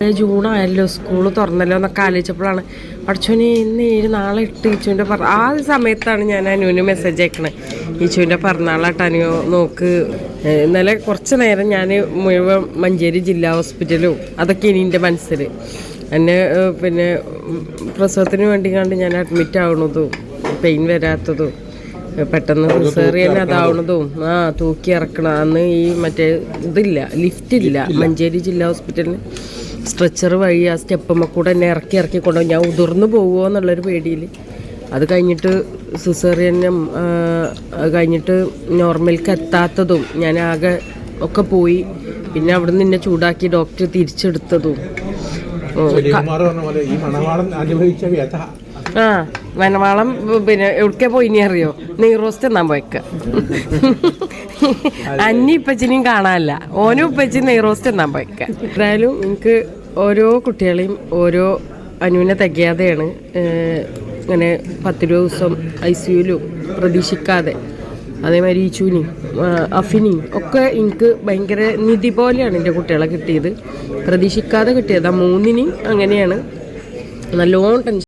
ജൂണായല്ലോ, school തുറന്നല്ലോ എന്നൊക്കെ ആലോചിച്ചപ്പോഴാണ് പഠിച്ചോനെ ഇന്ന് 7 നാളെ 8 ഈച്ചുവിൻ്റെ ആ സമയത്താണ് ഞാൻ അനുവിന് മെസ്സേജ് അയക്കണേ. ഈച്ചുവിൻ്റെ പിറന്നാളായിട്ട് അനു നോക്ക്. ഇന്നലെ കുറച്ച് നേരം ഞാൻ മുഴുവൻ മഞ്ചേരി ജില്ലാ ഹോസ്പിറ്റലും അതൊക്കെ ഇനി എൻ്റെ മനസ്സിൽ എന്നെ പിന്നെ പ്രസവത്തിന് വേണ്ടി കണ്ട് ഞാൻ അഡ്മിറ്റ് ആവണതും പെയിൻ വരാത്തതും പെട്ടെന്ന് സിസേറിയൻ അതാവണതും തൂക്കി ഇറക്കണം. അന്ന് ഈ മറ്റേ ഇതില്ല, ലിഫ്റ്റില്ല മഞ്ചേരി ജില്ലാ ഹോസ്പിറ്റലിന്. സ്ട്രെച്ചർ വഴി ആ സ്റ്റെപ്പുമ്മ കൂടെ എന്നെ ഇറക്കി കൊണ്ടുപോകും. ഞാൻ ഉതിർന്നു പോവുമോ എന്നുള്ളൊരു പേടിയിൽ. അത് കഴിഞ്ഞിട്ട് സിസേറിയനും കഴിഞ്ഞിട്ട് നോർമൽക്ക് എത്താത്തതും ഞാൻ ആകെ ഒക്കെ പോയി. പിന്നെ അവിടെ നിന്ന് എന്നെ ചൂടാക്കി ഡോക്ടർ തിരിച്ചെടുത്തതും. വനവാളം പിന്നെ എവിടേക്കാ പോയി ഇനി അറിയോ? നെയ്റോസ്റ്റ് എന്നാൻ പോയിക്ക. അന്നി ഇപ്പച്ചിനെയും കാണാനല്ല, ഓനും ഇപ്പച്ചി നെയ്റോസ്റ്റ് എന്നാൻ പോയിക്ക. എന്തായാലും എനിക്ക് ഓരോ കുട്ടികളെയും ഓരോ അനുവിനെ തികയാതെയാണ് ഇങ്ങനെ 10 ദിവസം ICUലും പ്രതീക്ഷിക്കാതെ. അതേമാതിരി ഈച്ചൂനിയും അഫിനിയും ഒക്കെ എനിക്ക് ഭയങ്കര നിധി പോലെയാണ് എൻ്റെ കുട്ടികളെ കിട്ടിയത്. പ്രതീക്ഷിക്കാതെ കിട്ടിയത്. 3നെയും അങ്ങനെയാണ്. നല്ലോണം ടെൻഷൻ